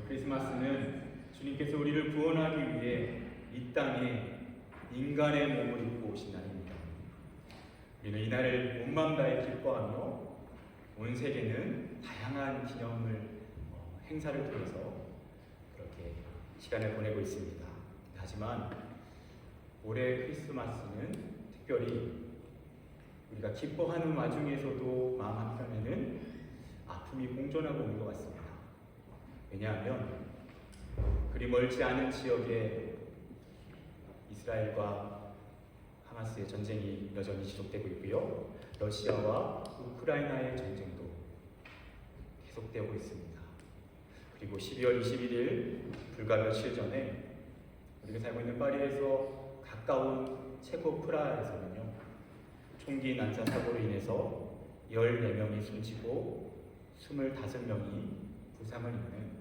크리스마스는 주님께서 우리를 구원하기 위해 이 땅에 인간의 몸을 입고 오신 날입니다. 우리는 이날을 온 마음 다해 기뻐하며 온 세계는 다양한 기념을 행사를 통해서 그렇게 시간을 보내고 있습니다. 하지만 올해 크리스마스는 특별히 우리가 기뻐하는 와중에서도 마음 한편에는 아픔이 공존하고 있는 것 같습니다. 왜냐하면 그리 멀지 않은 지역에 이스라엘과 하마스의 전쟁이 여전히 지속되고 있고요. 러시아와 우크라이나의 전쟁도 계속되고 있습니다. 그리고 12월 21일 불과 며칠 전에 우리가 살고 있는 파리에서 가까운 체코 프라하에서는요, 총기 난사 사고로 인해서 14명이 숨지고 25명이 부상을 입는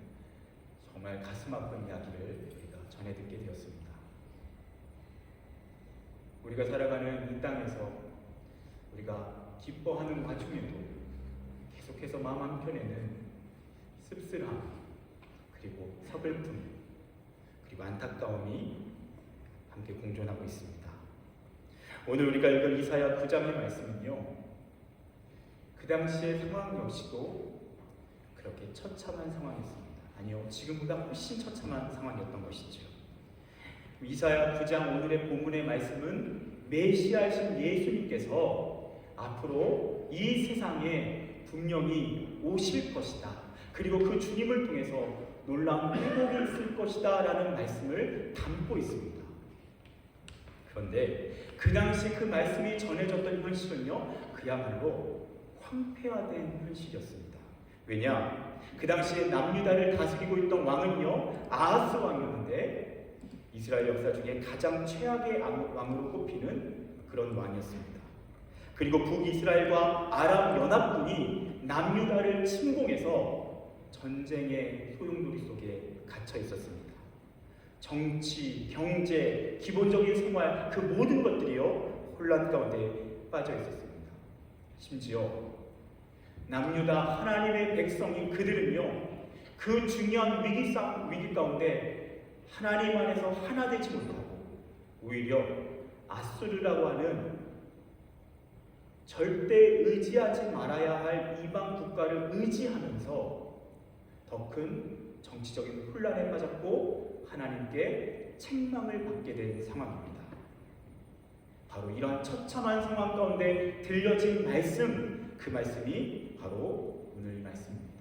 정말 가슴 아픈 이야기를 우리가 전해 듣게 되었습니다. 우리가 살아가는 이 땅에서 우리가 기뻐하는 와중에도 계속해서 마음 한편에는 씁쓸함, 그리고 서글픔, 그리고 안타까움이 함께 공존하고 있습니다. 오늘 우리가 읽은 이사야 9장의 말씀은요, 그 당시의 상황 역시도 그렇게 처참한 상황이었습니다. 아니요, 지금보다 훨씬 처참한 상황이었던 것이죠. 이사야 9장 오늘의 본문의 말씀은 메시아이신 예수님께서 앞으로 이 세상에 분명히 오실 것이다, 그리고 그 주님을 통해서 놀라운 회복이 있을 것이다 라는 말씀을 담고 있습니다. 그런데 그 당시 그 말씀이 전해졌던 현실은요, 그야말로 황폐화된 현실이었습니다. 왜냐? 그 당시에 남유다를 다스리고 있던 왕은요, 아하스 왕이었는데 이스라엘 역사 중에 가장 최악의 왕으로 꼽히는 그런 왕이었습니다. 그리고 북이스라엘과 아람 연합군이 남유다를 침공해서 전쟁의 소용돌이 속에 갇혀 있었습니다. 정치, 경제, 기본적인 생활, 그 모든 것들이요, 혼란 가운데 빠져 있었습니다. 심지어 남유다 하나님의 백성인 그들은요, 그 중요한 위기 가운데 하나님 안에서 하나 되지 못하고 오히려 아수르라고 하는 절대 의지하지 말아야 할 이방 국가를 의지하면서 더 큰 정치적인 혼란에 빠졌고 하나님께 책망을 받게 된 상황입니다. 바로 이러한 처참한 상황 가운데 들려진 말씀, 그 말씀이 바로 오늘 말씀입니다.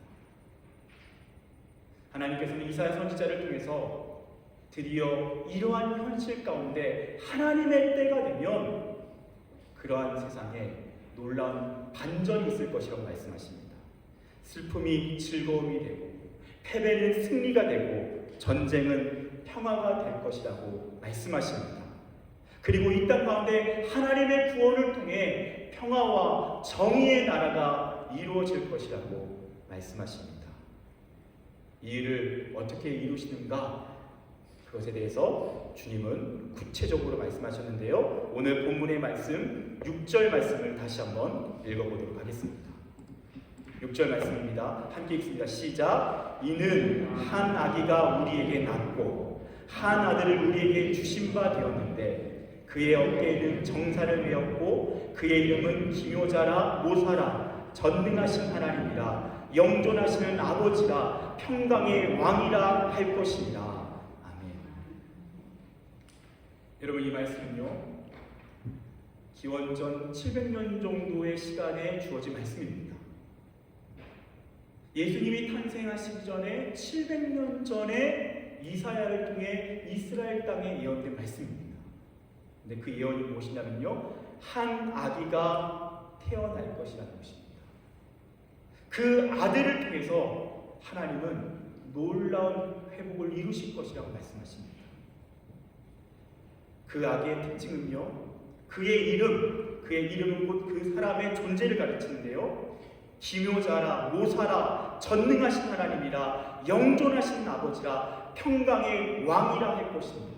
하나님께서는 이사야 선지자를 통해서 드디어 이러한 현실 가운데 하나님의 때가 되면 그러한 세상에 놀라운 반전이 있을 것이라고 말씀하십니다. 슬픔이 즐거움이 되고 패배는 승리가 되고 전쟁은 평화가 될 것이라고 말씀하십니다. 그리고 이 땅 가운데 하나님의 구원을 통해 평화와 정의의 나라가 이루어질 것이라고 말씀하십니다. 이 일을 어떻게 이루시는가? 그것에 대해서 주님은 구체적으로 말씀하셨는데요. 오늘 본문의 말씀 6절 말씀을 다시 한번 읽어보도록 하겠습니다. 6절 말씀입니다. 함께 읽습니다. 시작. 이는 한 아기가 우리에게 낳고 한 아들을 우리에게 주신 바 되었는데 그의 어깨에는 정사를 메었고 그의 이름은 기묘자라 모사라 전능하신 하나님이라 영존하시는 아버지라 평강의 왕이라 할 것입니다. 아멘. 여러분, 이 말씀은요, 기원전 700년 정도의 시간에 주어진 말씀입니다. 예수님이 탄생하시기 전에 700년 전에 이사야를 통해 이스라엘 땅에 예언된 말씀입니다. 근데 그 예언이 무엇이냐면요, 한 아기가 태어날 것이라는 것입니다. 그 아들을 통해서 하나님은 놀라운 회복을 이루실 것이라고 말씀하십니다. 그 아기의 특징은요, 그의 이름은 곧 그 사람의 존재를 가르치는데요, 기묘자라 모사라 전능하신 하나님이라 영존하신 아버지라 평강의 왕이라 할 것입니다.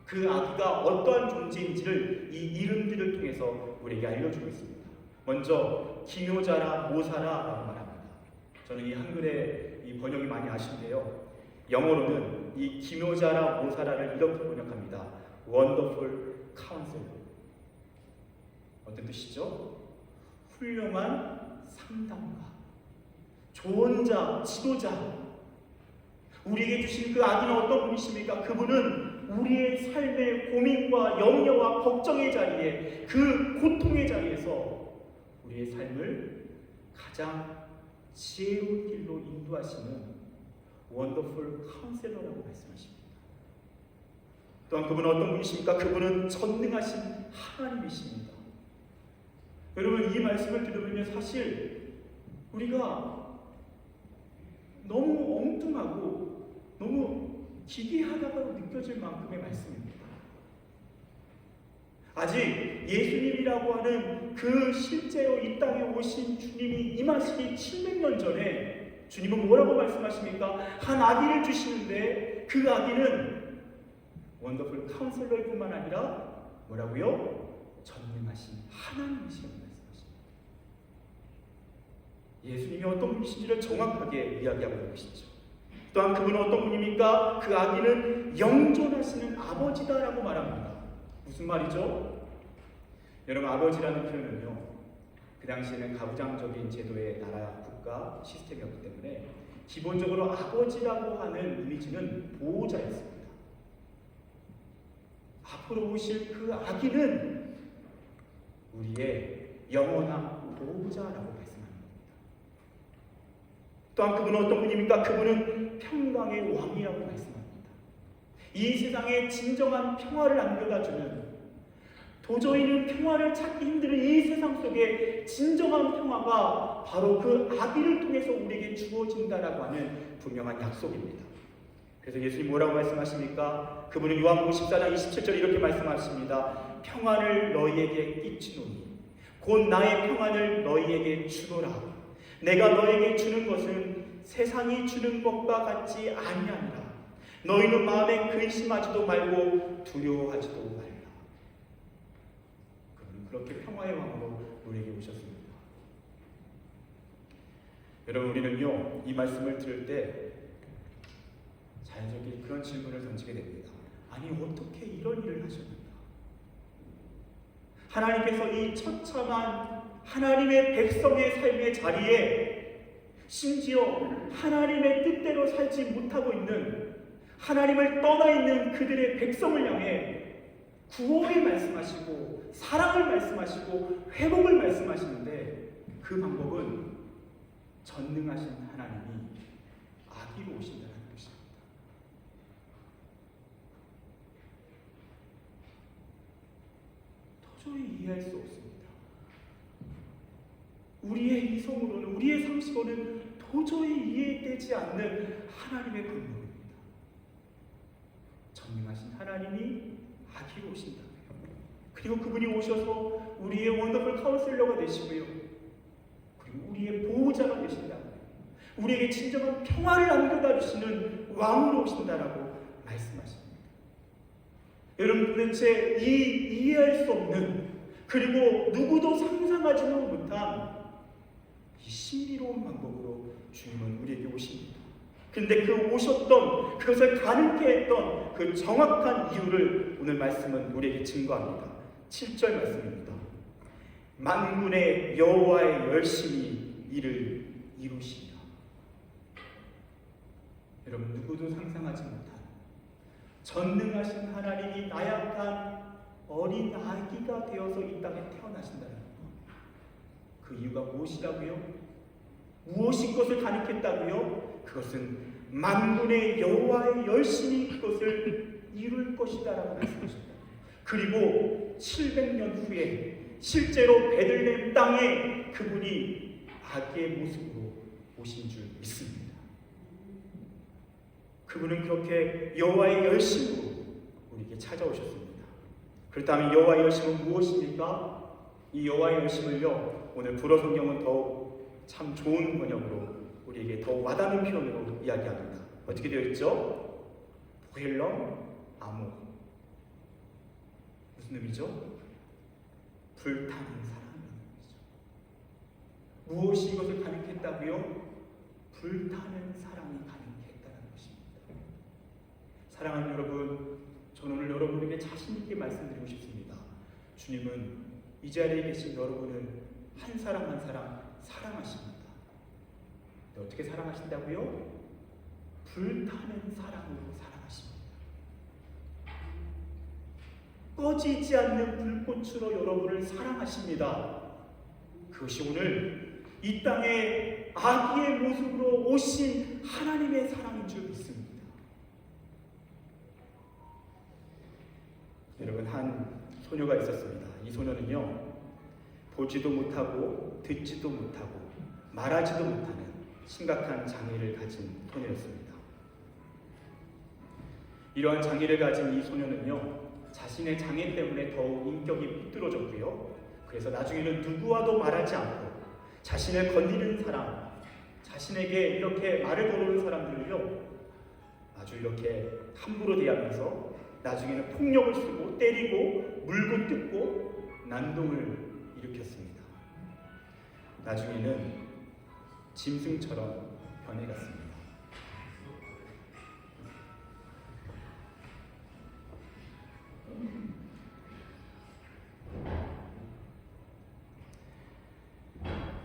그 아기가 어떠한 존재인지를 이 이름들을 통해서 우리에게 알려주고 있습니다. 먼저 기묘자라 모사라라고 말합니다. 저는 이 한글의 이 번역이 많이 아쉬운데요. 영어로는 이 기묘자라 모사라를 이렇게 번역합니다. Wonderful Counselor. 어떤 뜻이죠? 훌륭한 상담가, 좋은 자, 지도자. 우리에게 주신 그 아기는 어떤 분이십니까? 그분은 우리의 삶의 고민과 염려와 걱정의 자리에, 그 고통의 자리에서 우리의 삶을 가장 지혜로운 길로 인도하시는 원더풀 카운셀러라고 말씀하십니다. 또한 그분은 어떤 분이십니까? 그분은 전능하신 하나님이십니다. 여러분, 이 말씀을 들으면 사실 우리가 너무 엉뚱하고 너무 기괴하다고 느껴질 만큼의 말씀입니다. 아직 예수님이라고 하는 그 실제로 이 땅에 오신 주님이 임하시기 700년 전에 주님은 뭐라고 말씀하십니까? 한 아기를 주시는데 그 아기는 원더풀 카운셀러일 뿐만 아니라 뭐라고요? 전능하신 하나님이시라고 말씀하십니다. 예수님이 어떤 분이신지를 정확하게 이야기하고 계시죠. 또한 그분은 어떤 분입니까? 그 아기는 영존하시는 아버지다라고 말합니다. 무슨 말이죠? 여러분, 아버지라는 표현은요, 그 당시에는 가부장적인 제도의 나라, 국가 시스템이었기 때문에 기본적으로 아버지라고 하는 이미지는 보호자였습니다. 앞으로 오실 그 아기는 우리의 영원한 보호자라고 말씀합니다. 또한 그분은 어떤 분입니까? 그분은 평강의 왕이라고 말씀합니다. 이 세상에 진정한 평화를 안겨다주는, 도저히는 평화를 찾기 힘든 이 세상 속에 진정한 평화가 바로 그 아기를 통해서 우리에게 주어진다라고 하는 분명한 약속입니다. 그래서 예수님 뭐라고 말씀하십니까? 그분은 요한복음 14장 27절 이렇게 말씀하십니다. 평안을 너희에게 끼치노니 곧 나의 평안을 너희에게 주노라. 내가 너희에게 주는 것은 세상이 주는 것과 같지 아니하니라. 너희는 마음에 근심하지도 말고 두려워하지도 말라. 그분은 그렇게 평화의 왕으로 우리에게 오셨습니다. 여러분, 우리는요, 이 말씀을 들을 때 자연스럽게 그런 질문을 던지게 됩니다. 아니, 어떻게 이런 일을 하셨는가? 하나님께서 이 처참한 하나님의 백성의 삶의 자리에 심지어 하나님의 뜻대로 살지 못하고 있는, 하나님을 떠나 있는 그들의 백성을 향해 구원을 말씀하시고 사랑을 말씀하시고 회복을 말씀하시는데, 그 방법은 전능하신 하나님이 아기로 오신다는 것입니다. 도저히 이해할 수 없습니다. 우리의 이성으로는, 우리의 상식으로는 도저히 이해되지 않는 하나님의 분노입니다. 전능하신 하나님이 아기로 오신다. 그리고 그분이 오셔서 우리의 원더풀 카운셀러가 되시고요, 그리고 우리의 보호자가 되신다. 우리에게 진정한 평화를 안겨다 주시는 왕으로 오신다라고 말씀하십니다. 여러분, 도대체 이 이해할 수 없는, 그리고 누구도 상상하지도 못한 이 신비로운 방법으로 주님은 우리에게 오십니다. 그런데 그 오셨던, 그것을 가능케 했던 그 정확한 이유를 오늘 말씀은 우리에게 증거합니다. 7절 말씀입니다. 만군의 여호와의 열심히 이를 이루시리라. 여러분, 누구도 상상하지 못한 전능하신 하나님이 나약한 어린 아기가 되어서 이 땅에 태어나신다는 것. 그 이유가 무엇이라고요? 무엇이 그것을 가리켰다고요? 그것은 만군의 여호와의 열심히 그것을 이룰 것이다라고 말씀하셨다. 그리고 700년 후에 실제로 베들레헴 땅에 그분이 아기의 모습으로 오신 줄 믿습니다. 그분은 그렇게 여호와의 열심으로 우리에게 찾아오셨습니다. 그렇다면 여호와의 열심은 무엇입니까? 이 여호와의 열심을요, 오늘 불어 성경은 더욱 참 좋은 번역으로 우리에게 더욱 와닿는 표현으로 이야기합니다. 어떻게 되어 있죠? 보헬럼 아모. 무슨 의미죠? 불타는 사랑이라는 의미죠. 무엇이 이것을 가리켰다고요? 불타는 사랑이 가능했다는 것입니다. 사랑하는 여러분, 저는 오늘 여러분에게 자신 있게 말씀드리고 싶습니다. 주님은 이 자리에 계신 여러분을 한 사람 한 사람 사랑하십니다. 어떻게 사랑하신다고요? 불타는 사랑으로 사랑하십니다. 꺼지지 않는 불꽃으로 여러분을 사랑하십니다. 그것이 오늘 이 땅에 아기의 모습으로 오신 하나님의 사랑인 줄 믿습니다. 여러분, 한 소녀가 있었습니다. 이 소녀는요, 보지도 못하고 듣지도 못하고 말하지도 못하는 심각한 장애를 가진 소녀였습니다. 이러한 장애를 가진 이 소녀는요, 자신의 장애 때문에 더욱 인격이 삐뚤어졌고요. 그래서 나중에는 누구와도 말하지 않고 자신을 건드리는 사람, 자신에게 이렇게 말을 걸어오는 사람들을요, 아주 이렇게 함부로 대하면서 나중에는 폭력을 쓰고 때리고 물고 뜯고 난동을 일으켰습니다. 나중에는 짐승처럼 변해갔습니다.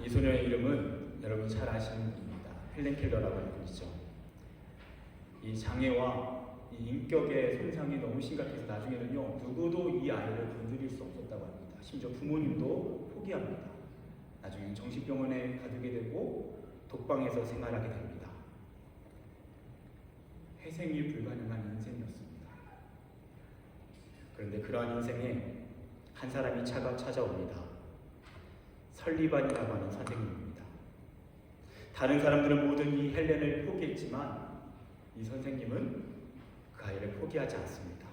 이 소녀의 이름은 여러분 잘 아시는 분입니다. 헬렌 켈러라고 하는 분이죠. 이 장애와 이 인격의 손상이 너무 심각해서 나중에는요, 누구도 이 아이를 건드릴 수 없었다고 합니다. 심지어 부모님도 포기합니다. 나중에는 정신병원에 가두게 되고 독방에서 생활하게 됩니다. 회생이 불가능한 인생이었습니다. 그런데 그러한 인생에 한 사람이 찾아옵니다. 설리반이라고 하는 선생님입니다. 다른 사람들은 모든 이 헬렌을 포기했지만 이 선생님은 그 아이를 포기하지 않습니다.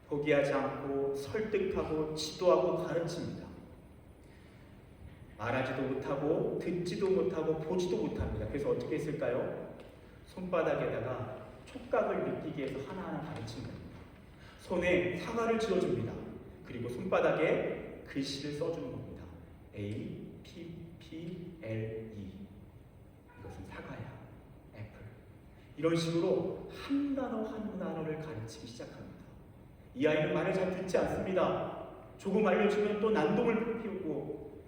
포기하지 않고 설득하고 지도하고 가르칩니다. 말하지도 못하고 듣지도 못하고 보지도 못합니다. 그래서 어떻게 했을까요? 손바닥에다가 촉각을 느끼게 해서 하나하나 가르친 겁니다. 손에 사과를 쥐어줍니다. 그리고 손바닥에 글씨를 써주는 겁니다. A, P, P, L, E. 이것은 사과야. 애플. 이런 식으로 한 단어 한 단어를 가르치기 시작합니다. 이 아이는 말을 잘 듣지 않습니다. 조금 알려주면 또 난동을 피우고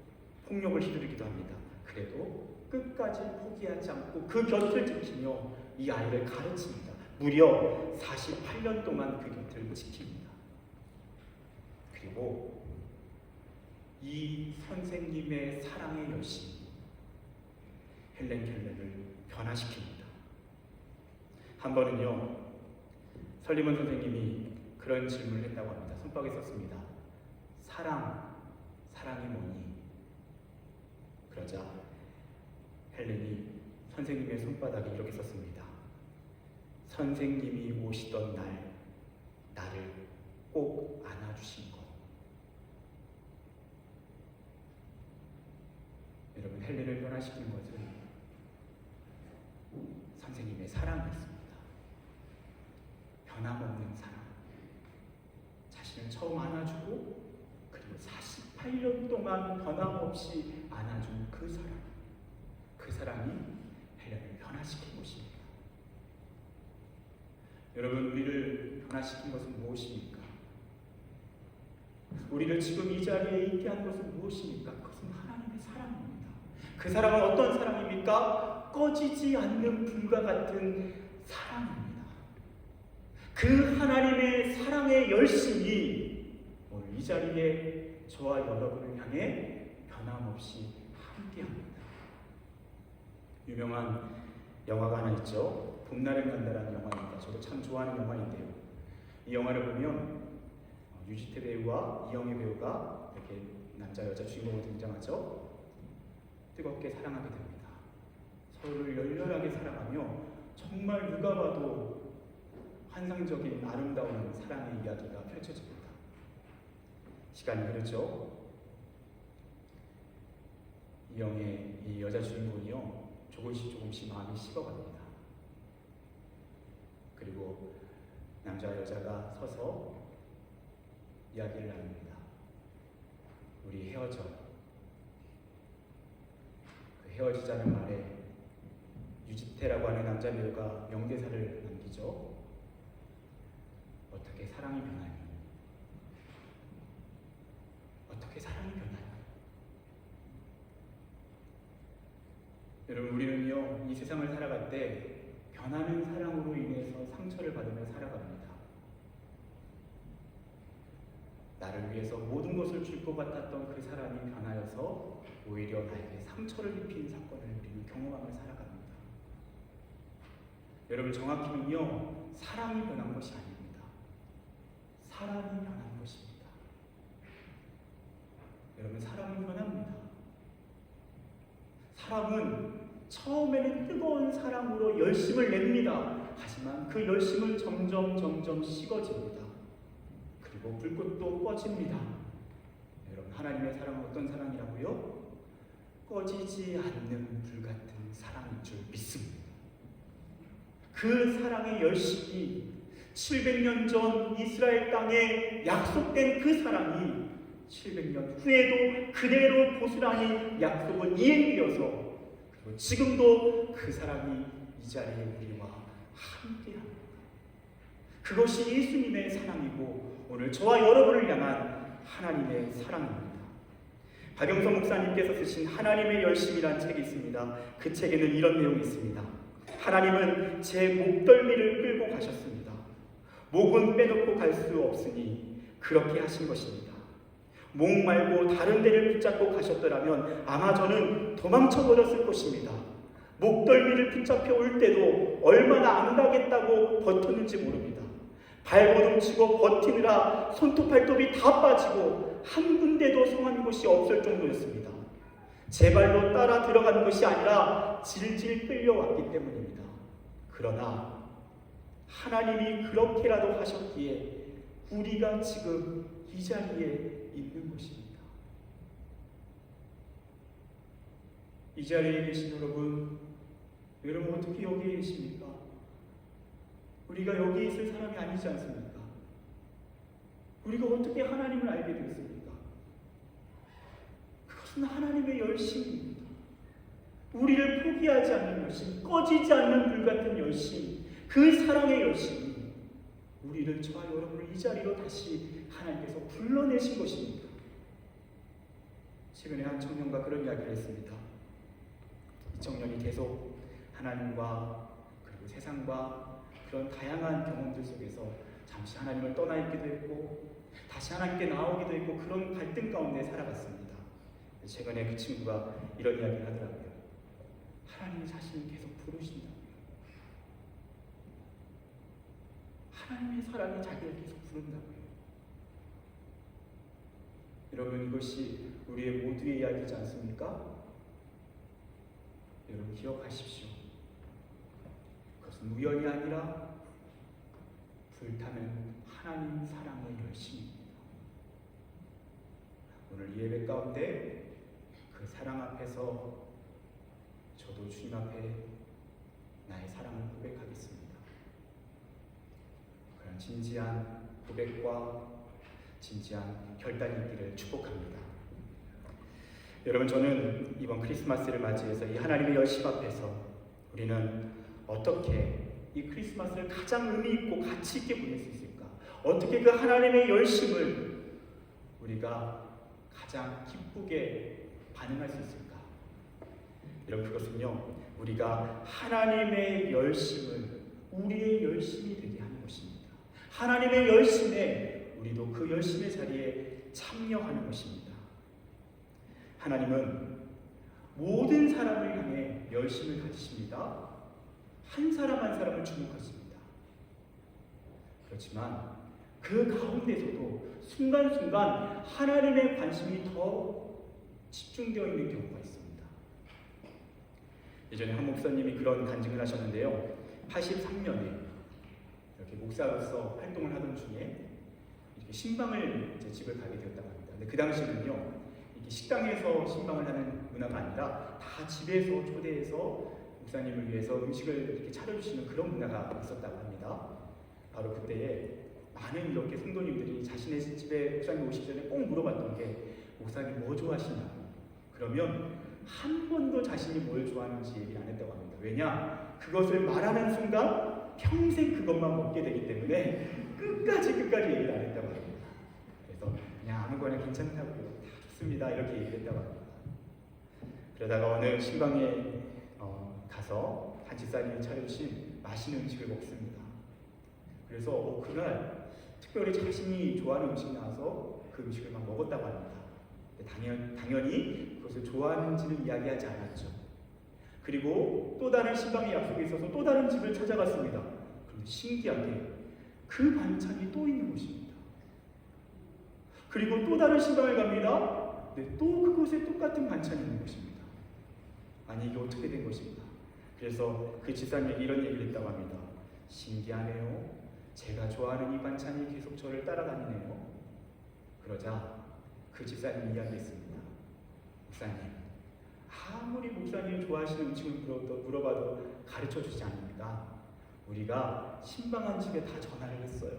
폭력을 휘두르기도 합니다. 그래도 끝까지 포기하지 않고 그 곁을 지키며 이 아이를 가르칩니다. 무려 48년 동안 그 곁을 지킵니다. 그리고 이 선생님의 사랑의 열심이 헬렌 켈러를 변화시킵니다. 한 번은요, 설리먼 선생님이 그런 질문을 했다고 합니다. 손바닥에 썼습니다. 사랑이 뭐니? 그러자 헬렌이 선생님의 손바닥에 이렇게 썼습니다. 선생님이 오시던 날 나를 꼭 안아주신 것. 여러분, 헬렌을 변화시킨 것은 선생님의 사랑이었습니다. 변함없는 사랑. 자신을 처음 안아주고 그리고 48년 동안 변함없이 안아준 그 사랑. 그 사랑이 헬렌을 변화시킨 것입니다. 여러분, 우리를 변화시킨 것은 무엇입니까? 우리를 지금 이 자리에 있게 한 것은 무엇입니까? 그것은 하나님의 사랑입니다. 그 사랑은 어떤 사랑입니까? 꺼지지 않는 불과 같은 사랑입니다. 그 하나님의 사랑의 열심이 오늘 이 자리에 저와 여러분을 향해 변함없이 함께합니다. 유명한 영화가 하나 있죠. 봄날은 간다라는 영화입니다. 저도 참 좋아하는 영화인데요. 이 영화를 보면 유지태 배우와 이영애 배우가 이렇게 남자 여자 주인공으로 등장하죠. 뜨겁게 사랑하게 됩니다. 서로를 열렬하게 사랑하며 정말 누가 봐도 환상적인 아름다운 사랑의 이야기가 펼쳐집니다. 시간이 흐르죠. 이영애 이 여자 주인공이요, 조금씩 마음이 식어갑니다. 그리고 남자 여자가 서서 이야기를 나눕니다. 우리 헤어져. 그 헤어지자는 말에 유지태라고 하는 남자 배우가 명대사를 남기죠. 어떻게 사랑이 변하니? 어떻게 사랑이 변하니? 여러분, 우리는요, 이 세상을 살아갈 때 변하는 사랑으로 인해서 상처를 받으며 살아갑니다. 나를 위해서 모든 것을 줄 것 같았던 그 사람이 변하여서 오히려 나에게 상처를 입힌 사건을 우리는 경험하며 살아갑니다. 여러분, 정확히는요, 사랑이 변한 것이 아닙니다. 사람이 변한 것입니다. 여러분, 사람은 변합니다. 사람은 처음에는 뜨거운 사랑으로 열심을 냅니다. 하지만 그 열심은 점점 식어집니다. 그리고 불꽃도 꺼집니다. 여러분, 하나님의 사랑은 어떤 사랑이라고요? 꺼지지 않는 불같은 사랑인 줄 믿습니다. 그 사랑의 열심이 700년 전 이스라엘 땅에 약속된 그 사랑이 700년 후에도 그대로 고스란히 약속은 이행되어서 그리고 지금도 그 사랑이 이 자리에 우리와 함께합니다. 그것이 예수님의 사랑이고 오늘 저와 여러분을 향한 하나님의 사랑입니다. 박영선 목사님께서 쓰신 하나님의 열심이라는 책이 있습니다. 그 책에는 이런 내용이 있습니다. 하나님은 제 목덜미를 끌고 가셨습니다. 목은 빼놓고 갈 수 없으니 그렇게 하신 것입니다. 목 말고 다른 데를 붙잡고 가셨더라면 아마 저는 도망쳐 버렸을 것입니다. 목덜미를 붙잡혀 올 때도 얼마나 안 가겠다고 버텼는지 모릅니다. 발버둥 치고 버티느라 손톱 발톱이 다 빠지고 한 군데도 성한 곳이 없을 정도였습니다. 제 발로 따라 들어간 것이 아니라 질질 끌려왔기 때문입니다. 그러나 하나님이 그렇게라도 하셨기에 우리가 지금 이 자리에 있는 것입니다. 이 자리에 계신 여러분 어떻게 여기에 계십니까? 우리가 여기 있을 사람이 아니지 않습니까? 우리가 어떻게 하나님을 알게 되었습니까? 그것은 하나님의 열심입니다. 우리를 포기하지 않는 열심, 꺼지지 않는 불같은 열심, 그 사랑의 열심이 우리를, 저와 여러분을 이 자리로 다시 하나님께서 불러내신 것입니다. 최근에 한 청년과 그런 이야기를 했습니다. 이 청년이 계속 하나님과 그리고 세상과 그런 다양한 경험들 속에서 잠시 하나님을 떠나 있기도 했고 다시 하나님께 나오기도 했고 그런 갈등 가운데 살아갔습니다. 최근에 그 친구가 이런 이야기를 하더라고요. 하나님 자신이 계속 부르신다고요. 하나님의 사랑이 자기를 계속 부른다고요. 여러분, 이것이 우리의 모두의 이야기지 않습니까? 여러분, 기억하십시오. 그것은 우연이 아니라 불타는 하나님 사랑의 열심입니다. 오늘 이 예배 가운데 그 사랑 앞에서 저도 주님 앞에 나의 사랑을 고백하겠습니다. 그런 진지한 고백과 진지한 결단이 있기를 축복합니다. 여러분, 저는 이번 크리스마스를 맞이해서 이 하나님의 열심 앞에서 우리는 어떻게 이 크리스마스를 가장 의미 있고 가치 있게 보낼 수 있을까? 어떻게 그 하나님의 열심을 우리가 가장 기쁘게 반응할 수 있을까? 여러분, 그것은요, 우리가 하나님의 열심을 우리의 열심이 되게 하는 것입니다. 하나님의 열심에 우리도 그 열심의 자리에 참여하는 것입니다. 하나님은 모든 사람을 향해 열심을 가지십니다. 한 사람 한 사람을 주목하십니다. 그렇지만 그 가운데서도 순간순간 하나님의 관심이 더 집중되어 있는 경우가 있습니다. 예전에 한 목사님이 그런 간증을 하셨는데요. 83년에 이렇게 목사로서 활동을 하던 중에 이렇게 신방을 집을 가게 되었다고 합니다. 근데 그 당시는요, 이렇게 식당에서 신방을 하는 문화가 아니라 다 집에서 초대해서 목사님을 위해서 음식을 이렇게 차려주시는 그런 문화가 있었다고 합니다. 바로 그때에 많은 이렇게 성도님들이 자신의 집에 목사님 오시기 전에 꼭 물어봤던 게 목사님 뭐 좋아하시냐고. 그러면 한 번도 자신이 뭘 좋아하는지 얘기를 안 했다고 합니다. 왜냐? 그것을 말하는 순간 평생 그것만 먹게 되기 때문에 끝까지 얘기를 안 했다고 합니다. 그래서 그냥 아무거나 괜찮다고요. 다 좋습니다. 이렇게 얘기를 했다고 합니다. 그러다가 어느 신방에 가서 한 집사님이 차려주신 맛있는 음식을 먹습니다. 그래서 그날 특별히 자신이 좋아하는 음식이 나와서 그 음식을 막 먹었다고 합니다. 당연히 그것을 좋아하는지는 이야기하지 않았죠. 그리고 또 다른 신방의 약속이 있어서 또 다른 집을 찾아갔습니다. 그런데 신기하게 그 반찬이 또 있는 것입니다. 그리고 또 다른 신방을 갑니다. 또 그곳에 똑같은 반찬이 있는 것입니다. 아니 이게 어떻게 된 것입니다. 그래서 그 집사님에게 이런 얘기를 했다고 합니다. 신기하네요. 제가 좋아하는 이 반찬이 계속 저를 따라다니네요. 그러자 그 집사님이 이야기했습니다. 목사님, 아무리 목사님이 좋아하시는 음식을 물어봐도 가르쳐주지 않습니다. 우리가 신방한 집에 다 전화를 했어요.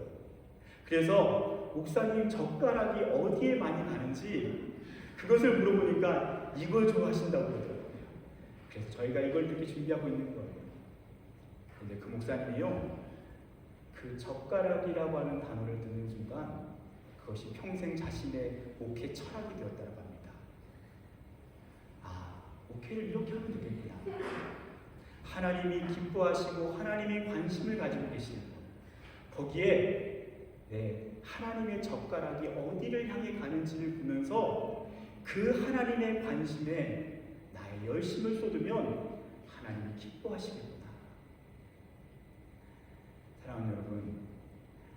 그래서 목사님 젓가락이 어디에 많이 가는지 그것을 물어보니까 이걸 좋아하신다고 그러더라고요. 그래서 저희가 이걸 이렇게 준비하고 있는 거예요. 근데 그 목사님이요, 그 젓가락이라고 하는 단어를 듣는 순간 그것이 평생 자신의 목회 철학이 되었다고 합니다. 목회를 이렇게 하면 되겠구나. 하나님이 기뻐하시고 하나님이 관심을 가지고 계시는 것, 거기에 하나님의 젓가락이 어디를 향해 가는지를 보면서 그 하나님의 관심에 나의 열심을 쏟으면 하나님이 기뻐하시겠구나. 사랑하는 여러분,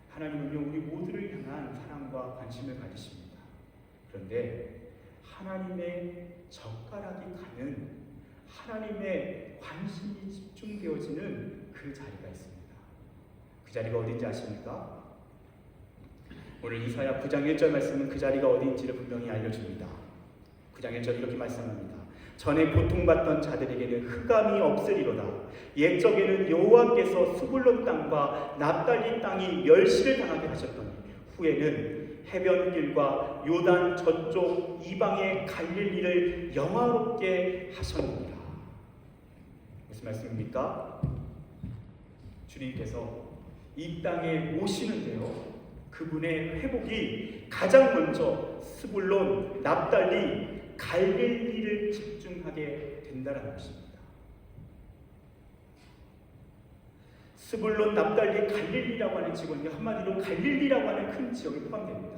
하나님은요 우리 모두를 향한 사랑과 관심을 가지십니다. 그런데 하나님의 젓가락이 가는, 하나님의 관심이 집중되어지는 그 자리가 있습니다. 그 자리가 어딘지 아십니까? 오늘 이사야 9장 1절 말씀은 그 자리가 어딘지를 분명히 알려줍니다. 9장 1절 이렇게 말씀합니다. 전에 고통받던 자들에게는 흑암이 없으리로다. 옛적에는 여호와께서 스불론 땅과 납달리 땅이 멸시를 당하게 하셨더니 후에는 해변길과 요단 저쪽 이방의 갈릴리를 영화롭게 하셨느니라. 무슨 말씀입니까? 주님께서 이 땅에 오시는데요, 그분의 회복이 가장 먼저 스불론, 납달리, 갈릴리를 집중하게 된다는 것입니다. 스불론, 납달리, 갈릴리라고 하는 지역은 한마디로 갈릴리라고 하는 큰 지역에 포함됩니다.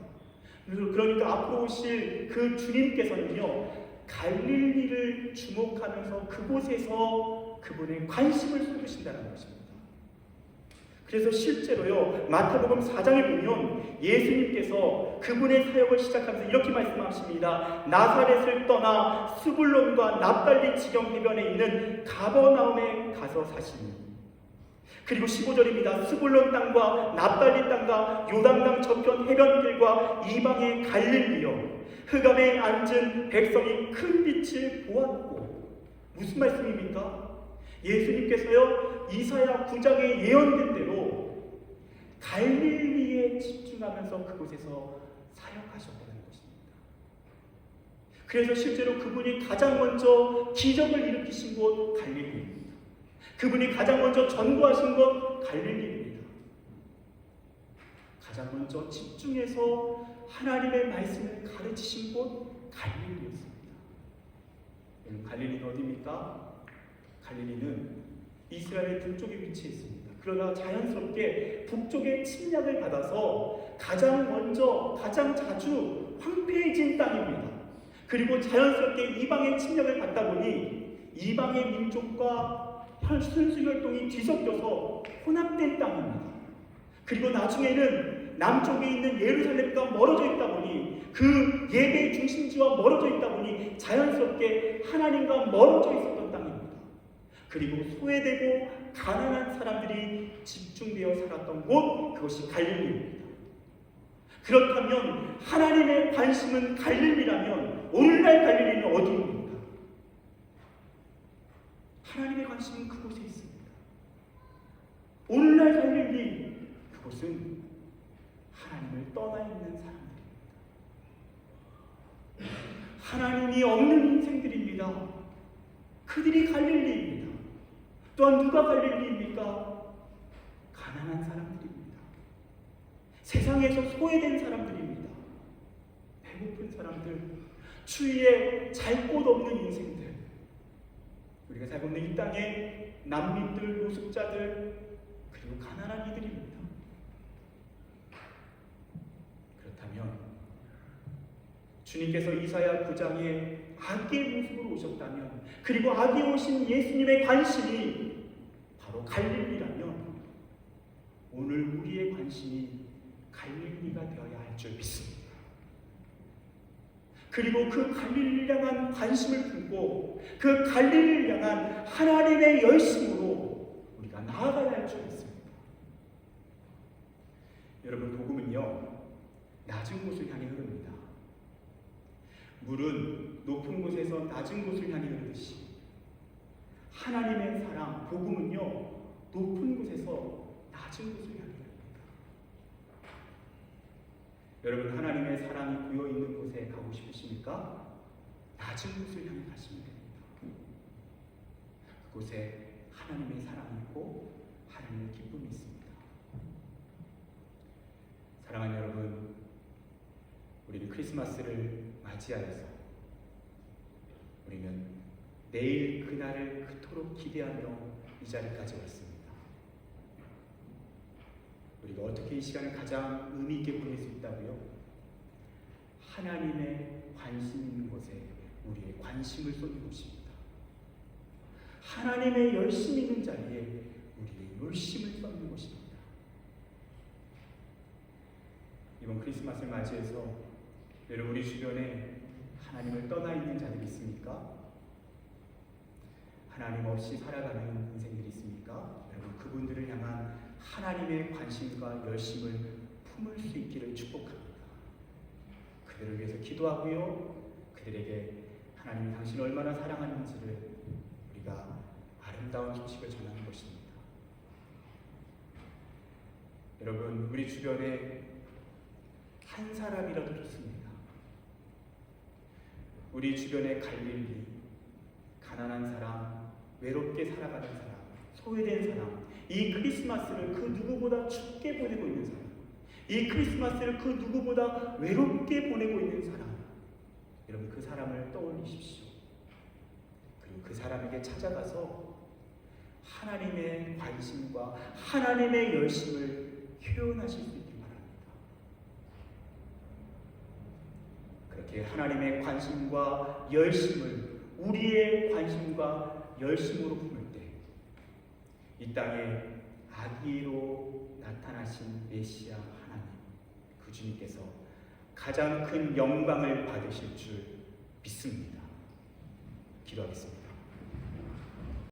그러니까 앞으로 오실 그 주님께서는요, 갈릴리를 주목하면서 그곳에서 그분의 관심을 쏟으신다는 것입니다. 그래서 실제로요, 마태복음 4장에 보면 예수님께서 그분의 사역을 시작하면서 이렇게 말씀하십니다. 나사렛을 떠나 스불론과 납달리 지경 해변에 있는 가버나움에 가서 사시니. 그리고 15절입니다. 스불론 땅과 납달리 땅과 요단강 저편 해변길과 이방의 갈릴리요, 흑암에 앉은 백성이 큰 빛을 보았고. 무슨 말씀입니까? 예수님께서요 이사야 9장에 예언된 대로 갈릴리에 집중하면서 그곳에서 사역하셨다는 것입니다. 그래서 실제로 그분이 가장 먼저 기적을 일으키신 곳 갈릴리입니다. 그분이 가장 먼저 전도하신 것 갈릴리입니다. 가장 먼저 집중해서 하나님의 말씀을 가르치신 곳 갈릴리였습니다. 갈릴리는 어디입니까? 갈릴리는 이스라엘 북쪽에 위치해 있습니다. 그러나 자연스럽게 북쪽의 침략을 받아서 가장 자주 황폐해진 땅입니다. 그리고 자연스럽게 이방의 침략을 받다 보니 이방의 민족과 순수혈통이 뒤섞여서 혼합된 땅입니다. 그리고 나중에는 남쪽에 있는 예루살렘과 멀어져 있다 보니, 그 예배의 중심지와 멀어져 있다 보니 자연스럽게 하나님과 멀어져 있었던 땅입니다. 그리고 소외되고 가난한 사람들이 집중되어 살았던 곳, 그것이 갈릴리입니다. 그렇다면 하나님의 관심은 갈릴리라면 오늘날 갈릴리는 어디입니까? 하나님의 관심은 그곳에 있습니다. 오늘날 갈릴리, 그곳은 하나님을 떠나 있는 사람들입니다. 하나님이 없는 인생들입니다. 그들이 갈릴리입니다. 또한 누가 갈릴리입니까? 가난한 사람들입니다. 세상에서 소외된 사람들입니다. 배고픈 사람들, 추위에 잘 곳 없는 인생들, 우리가 살고 있는 이 땅에 난민들, 노숙자들, 그리고 가난한 이들입니다. 그렇다면 주님께서 이사야 9장에 아기의 모습으로 오셨다면, 그리고 아기 오신 예수님의 관심이 바로 갈릴리라면, 오늘 우리의 관심이 갈릴리가 되어야 할 줄 믿습니다. 그리고 그 갈릴리를 향한 관심을 품고 그 갈릴리를 향한 하나님의 열심으로 우리가 나아가야 할 줄 믿습니다. 여러분, 복음은요, 낮은 곳을 향해 흐릅니다. 물은 높은 곳에서 낮은 곳을 향해 흐르듯이 하나님의 사랑, 복음은요, 높은 곳에서 낮은 곳을 향해 흐릅니다. 여러분, 하나님의 사랑이 고여 있는 곳에 가고 싶으십니까? 낮은 곳을 향해 가시면 됩니다. 그곳에 하나님의 사랑이 있고 하나님의 기쁨이 있습니다. 사랑하는 여러분, 우리는 크리스마스를 맞이하여서 우리는 내일 그날을 그토록 기대하며 이 자리까지 왔습니다. 우리가 어떻게 이 시간을 가장 의미 있게 보낼 수 있다고요? 하나님의 관심 있는 곳에 우리의 관심을 쏟는 것입니다. 하나님의 열심 있는 자리에 우리의 열심을 쏟는 것입니다. 이번 크리스마스를 맞이해서 여러분, 우리 주변에 하나님을 떠나 있는 자들이 있습니까? 하나님 없이 살아가는 인생들이 있습니까? 여러분, 그분들을 향한 하나님의 관심과 열심을 품을 수 있기를 축복합니다. 그들을 위해서 기도하고요, 그들에게 하나님이 당신을 얼마나 사랑하는지를 우리가 아름다운 소식을 전하는 것입니다. 여러분, 우리 주변에 한 사람이라도 좋습니다. 우리 주변에 갈릴리, 가난한 사람, 외롭게 살아가는 사람, 소외된 사람, 이 크리스마스를 그 누구보다 춥게 보내고 있는 사람, 이 크리스마스를 그 누구보다 외롭게 보내고 있는 사람, 여러분, 그 사람을 떠올리십시오. 그리고 그 사람에게 찾아가서 하나님의 관심과 하나님의 열심을 표현하실 수 있길 바랍니다. 그렇게 하나님의 관심과 열심을 우리의 관심과 열심으로 품을 때, 이 땅에 아기로 나타나신 메시아 하나님, 그 주님께서 가장 큰 영광을 받으실 줄 믿습니다. 기도하겠습니다.